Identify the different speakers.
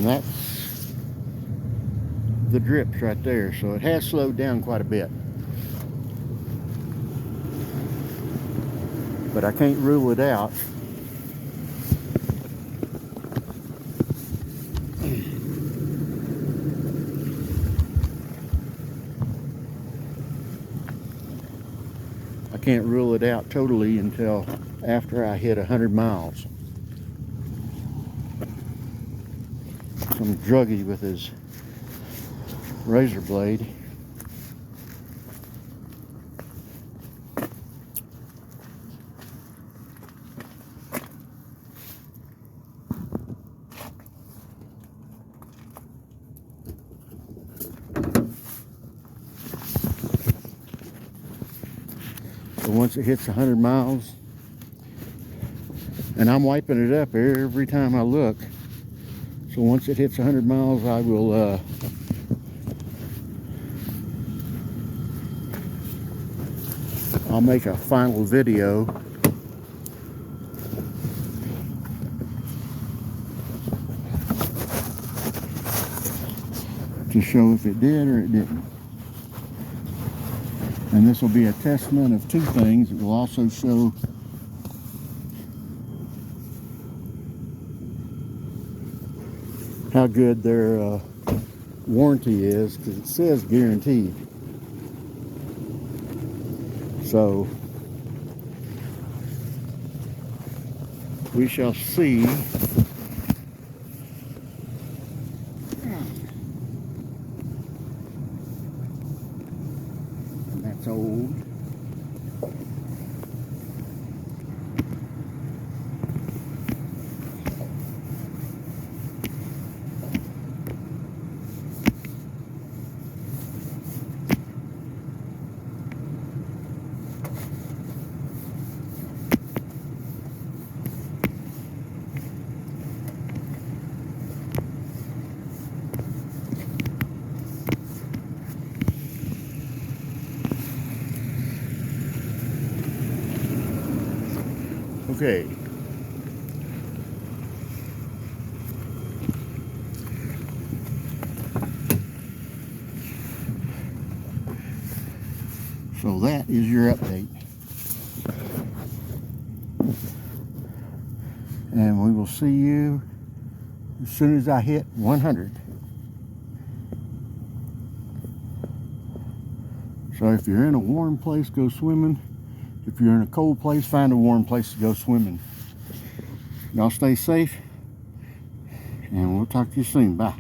Speaker 1: And that's the drips right there. So it has slowed down quite a bit. But I can't rule it out. I can't rule it out totally until after I hit 100 miles. Some druggie with his razor blade. So once it hits 100 miles, and I'm wiping it up every time I look. So once it hits 100 miles, I will I'll make a final video to show if it did or it didn't. And this will be a testament of two things. It will also show how good their warranty is, because it says guaranteed. So we shall see. And that's old. Okay. So that is your update. And we will see you as soon as I hit 100. So if you're in a warm place, go swimming. If you're in a cold place, find a warm place to go swimming. Y'all stay safe, and we'll talk to you soon. Bye.